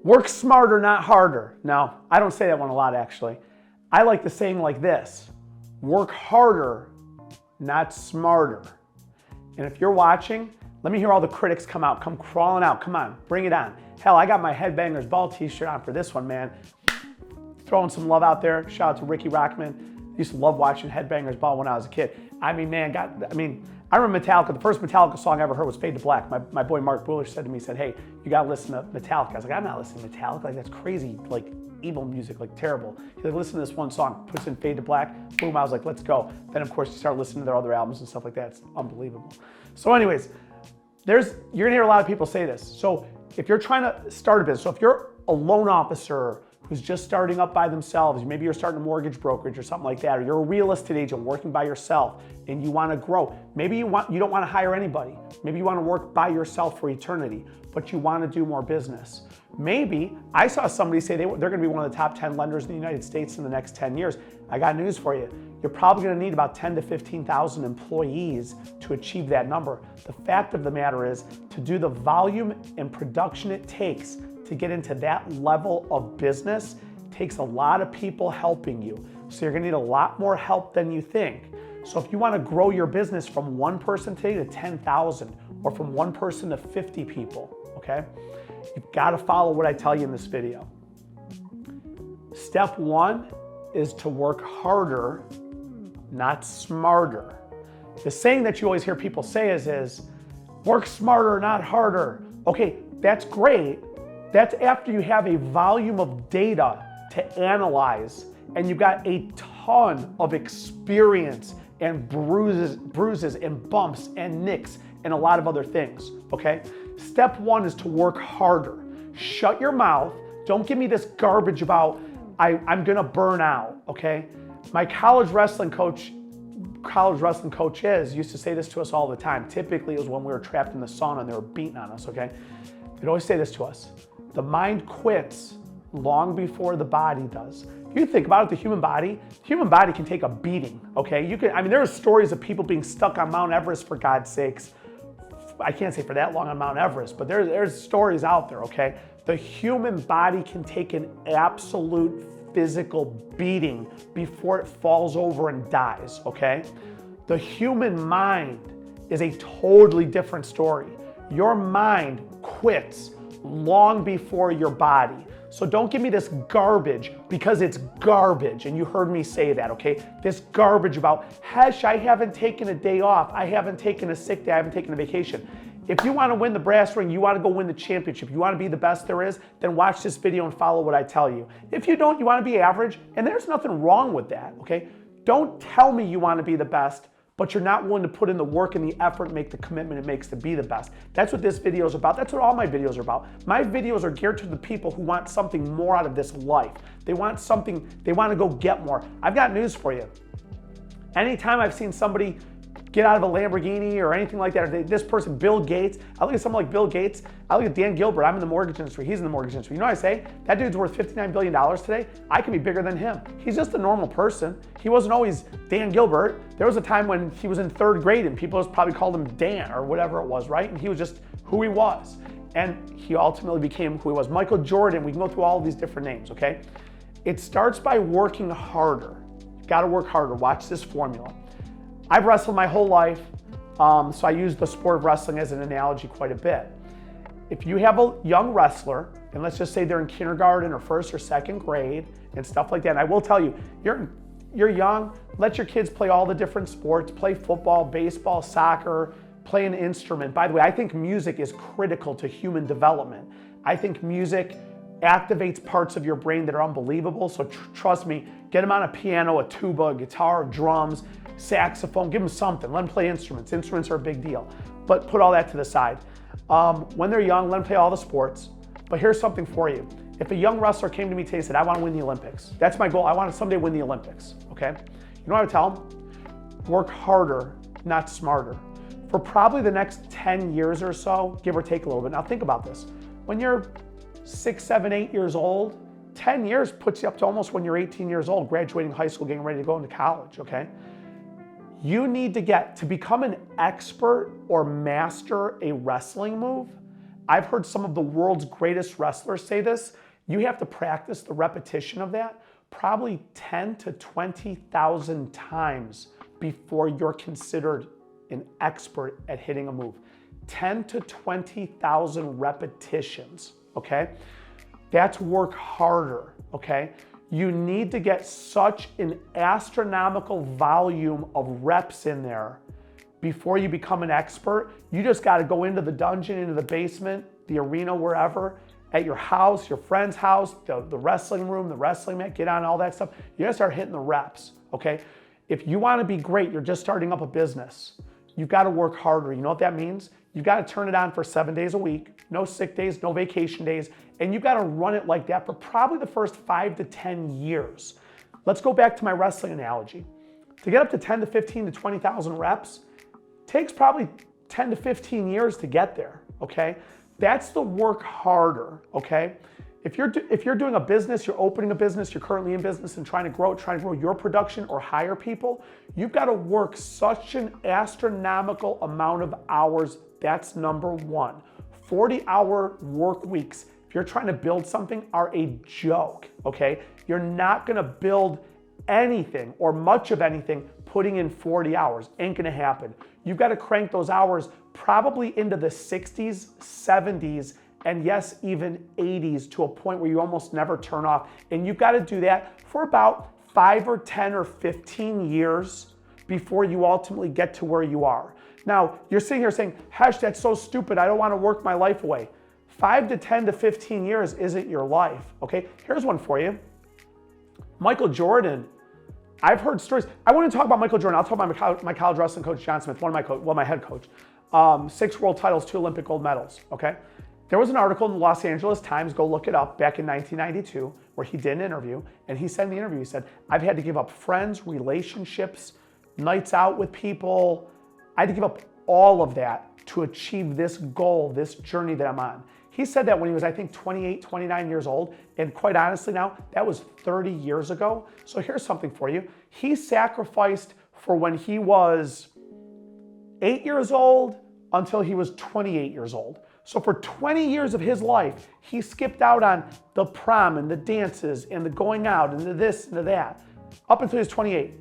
Work smarter, not harder. Now, I don't say that one a lot, actually. I like the saying like this: work harder, not smarter. And if you're watching, let me hear all the critics come out, come crawling out. Come on, bring it on. Hell, I got my Headbangers Ball t-shirt on for this one, man. Throwing some love out there. Shout out to Ricky Rockman. Used to love watching Headbangers Ball when I was a kid. I mean, man, I remember Metallica. The first Metallica song I ever heard was Fade to Black. My boy Mark Buller said to me, hey, you gotta listen to Metallica. I was like, I'm not listening to Metallica. Like, that's crazy, like evil music, like terrible. He's like, listen to this one song, puts in Fade to Black. Boom, I was like, let's go. Then of course you start listening to their other albums and stuff like that. It's unbelievable. So anyways, you're gonna hear a lot of people say this. So if you're trying to start a business, so if you're a loan officer who's just starting up by themselves, maybe you're starting a mortgage brokerage or something like that, or you're a real estate agent working by yourself and you want to grow. Maybe you don't want to hire anybody. Maybe you want to work by yourself for eternity, but you want to do more business. Maybe I saw somebody say they're going to be one of the top 10 lenders in the United States in the next 10 years. I got news for you. You're probably going to need about 10 to 15,000 employees to achieve that number. The fact of the matter is, to do the volume and production it takes to get into that level of business takes a lot of people helping you. So you're gonna need a lot more help than you think. So if you wanna grow your business from one person today to 10,000, or from one person to 50 people, okay? You've gotta follow what I tell you in this video. Step one is to work harder, not smarter. The saying that you always hear people say is work smarter, not harder. Okay, that's great. That's after you have a volume of data to analyze and you've got a ton of experience and bruises and bumps and nicks and a lot of other things, okay? Step one is to work harder. Shut your mouth. Don't give me this garbage about I'm gonna burn out, okay? My college wrestling coaches used to say this to us all the time. Typically it was when we were trapped in the sauna and they were beating on us, okay? They'd always say this to us: the mind quits long before the body does. If you think about it, the human body can take a beating, okay? There are stories of people being stuck on Mount Everest, for God's sakes. I can't say for that long on Mount Everest, but there's stories out there, okay? The human body can take an absolute physical beating before it falls over and dies, okay? The human mind is a totally different story. Your mind quits long before your body. So don't give me this garbage, because it's garbage, and you heard me say that, okay? This garbage about, Khash, I haven't taken a day off, I haven't taken a sick day, I haven't taken a vacation. If you want to win the brass ring, you want to go win the championship, you want to be the best there is, then watch this video and follow what I tell you. If you don't, you want to be average, and there's nothing wrong with that, okay? Don't tell me you want to be the best, but you're not willing to put in the work and the effort and make the commitment it makes to be the best. That's what this video is about. That's what all my videos are about. My videos are geared to the people who want something more out of this life. They want something, they want to go get more. I've got news for you. Anytime I've seen somebody get out of a Lamborghini or anything like that, or this person, Bill Gates, I look at someone like Bill Gates, I look at Dan Gilbert, I'm in the mortgage industry, he's in the mortgage industry. You know what I say? That dude's worth $59 billion today. I can be bigger than him. He's just a normal person. He wasn't always Dan Gilbert. There was a time when he was in third grade and people probably called him Dan or whatever it was, right? And he was just who he was. And he ultimately became who he was. Michael Jordan, we can go through all of these different names, okay? It starts by working harder. You've got to work harder. Watch this formula. I've wrestled my whole life, so I use the sport of wrestling as an analogy quite a bit. If you have a young wrestler, and let's just say they're in kindergarten or first or second grade and stuff like that, and I will tell you, you're young, let your kids play all the different sports, play football, baseball, soccer, play an instrument. By the way, I think music is critical to human development. I think music activates parts of your brain that are unbelievable, so trust me, get them on a piano, a tuba, a guitar, drums, saxophone, give them something, let them play instruments. Instruments are a big deal, but put all that to the side. When they're young, let them play all the sports. But here's something for you. If a young wrestler came to me today and said, I want to win the Olympics, that's my goal, I want to someday win the Olympics, okay? You know what I would tell them? Work harder, not smarter. For probably the next 10 years or so, give or take a little bit. Now think about this. When you're 6, 7, 8 years old, 10 years puts you up to almost when you're 18 years old, graduating high school, getting ready to go into college, okay? You need to become an expert or master a wrestling move. I've heard some of the world's greatest wrestlers say this. You have to practice the repetition of that probably 10 to 20,000 times before you're considered an expert at hitting a move. 10 to 20,000 repetitions, okay? That's work harder, okay? You need to get such an astronomical volume of reps in there before you become an expert. You just got to go into the dungeon, into the basement, the arena, wherever, at your house, your friend's house, the wrestling room, the wrestling mat, get on all that stuff. You got to start hitting the reps, okay? If you want to be great, you're just starting up a business. You've got to work harder. You know what that means? You've got to turn it on for 7 days a week, no sick days, no vacation days, and you've got to run it like that for probably the first 5 to 10 years. Let's go back to my wrestling analogy. To get up to 10 to 15 to 20,000 reps, takes probably 10 to 15 years to get there, okay? That's the work harder, okay? If you're doing a business, you're opening a business, you're currently in business and trying to grow your production or hire people, you've got to work such an astronomical amount of hours. That's number one. 40-hour work weeks, if you're trying to build something, are a joke, okay? You're not gonna build anything or much of anything putting in 40 hours. Ain't gonna happen. You've got to crank those hours probably into the 60s, 70s, and yes, even 80s, to a point where you almost never turn off. And you've got to do that for about 5 or 10 or 15 years before you ultimately get to where you are. Now, you're sitting here saying, Khash, that's so stupid. I don't want to work my life away. 5 to 10 to 15 years isn't your life, okay? Here's one for you. Michael Jordan. I've heard stories. I want to talk about Michael Jordan. I'll talk about my college wrestling coach, John Smith, my head coach. 6 world titles, 2 Olympic gold medals, okay? There was an article in the Los Angeles Times, go look it up, back in 1992, where he did an interview, and he said in the interview, he said, I've had to give up friends, relationships, nights out with people. I had to give up all of that to achieve this goal, this journey that I'm on. He said that when he was, I think, 28, 29 years old, and quite honestly now, that was 30 years ago. So here's something for you. He sacrificed for when he was 8 years old until he was 28 years old. So for 20 years of his life, he skipped out on the prom and the dances and the going out and the this and the that, up until he was 28.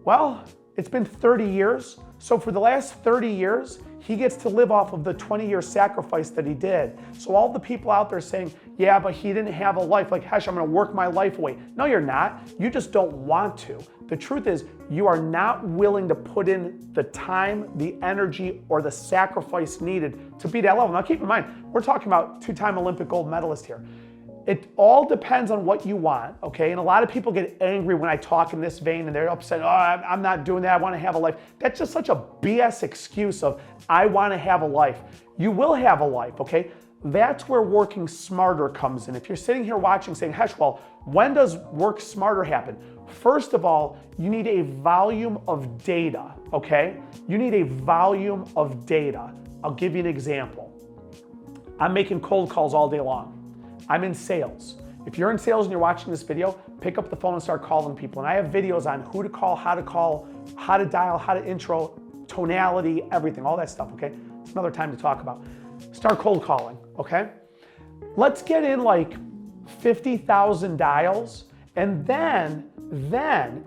Well, it's been 30 years. So for the last 30 years, he gets to live off of the 20-year sacrifice that he did. So all the people out there saying, yeah, but he didn't have a life, like, Khash, I'm gonna work my life away. No, you're not. You just don't want to. The truth is, you are not willing to put in the time, the energy, or the sacrifice needed to be that level. Now keep in mind, we're talking about 2-time Olympic gold medalist here. It all depends on what you want, okay? And a lot of people get angry when I talk in this vein and they're upset, oh, I'm not doing that, I wanna have a life. That's just such a BS excuse of, I wanna have a life. You will have a life, okay? That's where working smarter comes in. If you're sitting here watching saying, Khash, well, when does work smarter happen? First of all, you need a volume of data, okay? You need a volume of data. I'll give you an example. I'm making cold calls all day long. I'm in sales. If you're in sales and you're watching this video, pick up the phone and start calling people. And I have videos on who to call, how to dial, how to intro, tonality, everything, all that stuff, okay? It's another time to talk about. Start cold calling, okay? Let's get in like 50,000 dials, and then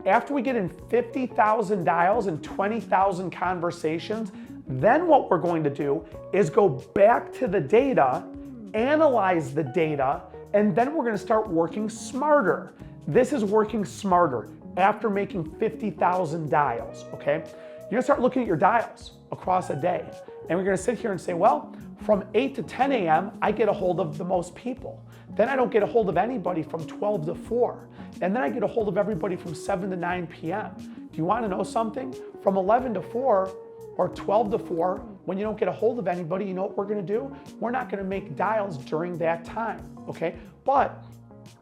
after we get in 50,000 dials and 20,000 conversations, then what we're going to do is go back to the data, analyze the data, and then we're gonna start working smarter. This is working smarter after making 50,000 dials, okay? You're gonna start looking at your dials across a day, and we're gonna sit here and say, well, from 8 to 10 a.m., I get a hold of the most people. Then I don't get a hold of anybody from 12 to 4. And then I get a hold of everybody from 7 to 9 p.m. Do you wanna know something? From 11 to 4, or 12 to 4, when you don't get a hold of anybody, you know what we're gonna do? We're not gonna make dials during that time, okay? But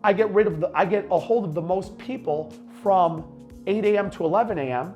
I get a hold of the most people from 8 a.m. to 11 a.m.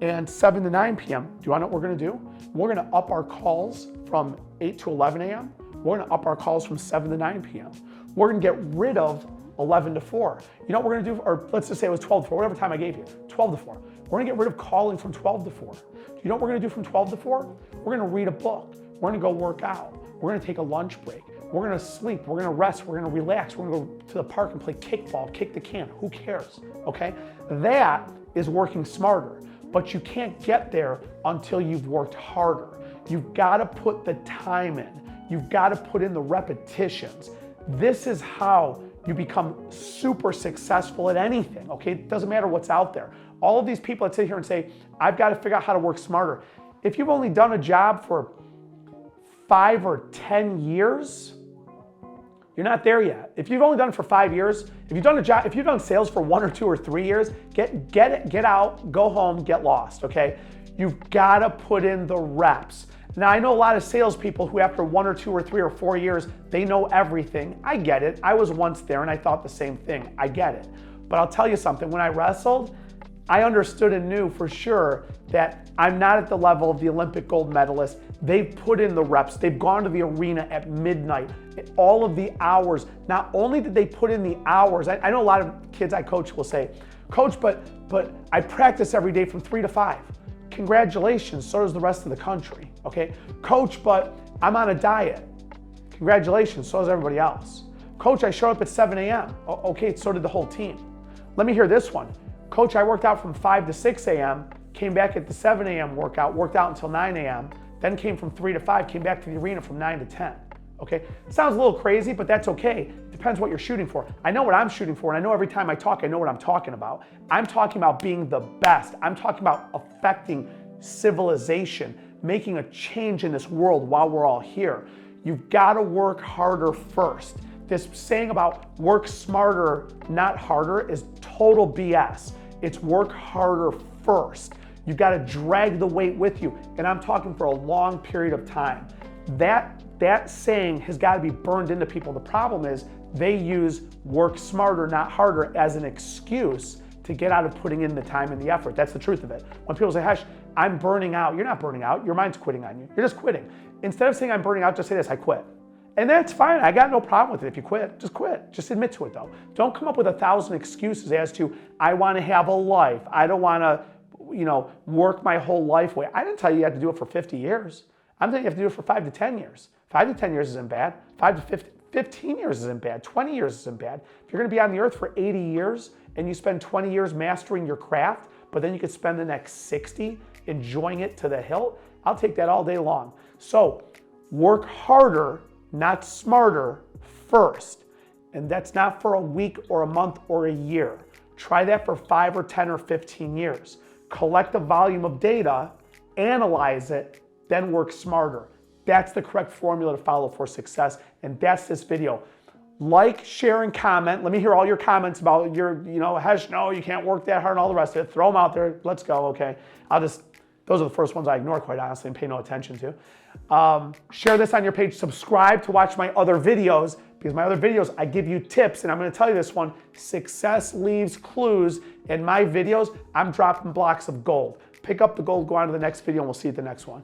and 7 to 9 p.m. Do you wanna know what we're gonna do? We're gonna up our calls from 8 to 11 a.m. We're gonna up our calls from 7 to 9 p.m. We're gonna get rid of 11 to 4. You know what we're gonna do? Or let's just say it was 12 to 4, whatever time I gave you, 12 to 4. We're gonna get rid of calling from 12 to 4. Do you know what we're gonna do from 12 to 4? We're gonna read a book. We're gonna go work out. We're gonna take a lunch break. We're gonna sleep, we're gonna rest, we're gonna relax, we're gonna go to the park and play kickball, kick the can, who cares, okay? That is working smarter, but you can't get there until you've worked harder. You've gotta put the time in. You've gotta put in the repetitions. This is how you become super successful at anything, okay? It doesn't matter what's out there. All of these people that sit here and say, I've got to figure out how to work smarter. If you've only done a job for 5 or 10 years, you're not there yet. If you've only done it for 5 years, if you've done sales for 1 or 2 or 3 years, get out, go home, get lost, okay? You've got to put in the reps. Now, I know a lot of salespeople who after 1 or 2 or 3 or 4 years, they know everything. I get it. I was once there and I thought the same thing. I get it. But I'll tell you something, when I wrestled, I understood and knew for sure that I'm not at the level of the Olympic gold medalist. They've put in the reps. They've gone to the arena at midnight, all of the hours. Not only did they put in the hours, I know a lot of kids I coach will say, Coach, but I practice every day from 3 to 5. Congratulations, so does the rest of the country, okay? Coach, but I'm on a diet. Congratulations, so does everybody else. Coach, I showed up at 7 a.m. Okay, so did the whole team. Let me hear this one. Coach, I worked out from 5 to 6 a.m., came back at the 7 a.m. workout, worked out until 9 a.m., then came from 3 to 5, came back to the arena from 9 to 10. Okay, sounds a little crazy, but that's okay. Depends what you're shooting for. I know what I'm shooting for, and I know every time I talk, I know what I'm talking about. I'm talking about being the best. I'm talking about affecting civilization, making a change in this world while we're all here. You've got to work harder first. This saying about work smarter, not harder is total BS. It's work harder first. You've got to drag the weight with you, and I'm talking for a long period of time. That saying has got to be burned into people. The problem is they use work smarter, not harder as an excuse to get out of putting in the time and the effort. That's the truth of it. When people say, Khash, I'm burning out, you're not burning out. Your mind's quitting on you. You're just quitting. Instead of saying I'm burning out, just say this, I quit. And that's fine. I got no problem with it. If you quit, just quit. Just admit to it though. Don't come up with 1,000 excuses as to, I want to have a life. I don't want to, work my whole life away. I didn't tell you you have to do it for 50 years. I'm telling you have to do it for 5 to 10 years. 5 to 10 years isn't bad. 5 to 15 years isn't bad. 20 years isn't bad. If you're going to be on the earth for 80 years and you spend 20 years mastering your craft, but then you could spend the next 60 enjoying it to the hilt, I'll take that all day long. So work harder, not smarter, first. And that's not for a week or a month or a year. Try that for 5 or 10 or 15 years. Collect a volume of data, analyze it, then work smarter. That's the correct formula to follow for success, and that's this video. Like, share, and comment. Let me hear all your comments about your, Khash, no, you can't work that hard and all the rest of it. Throw them out there. Let's go, okay? Those are the first ones I ignore, quite honestly, and pay no attention to. Share this on your page. Subscribe to watch my other videos, because my other videos, I give you tips, and I'm going to tell you this one, success leaves clues. In my videos, I'm dropping blocks of gold. Pick up the gold, go on to the next video, and we'll see you at the next one.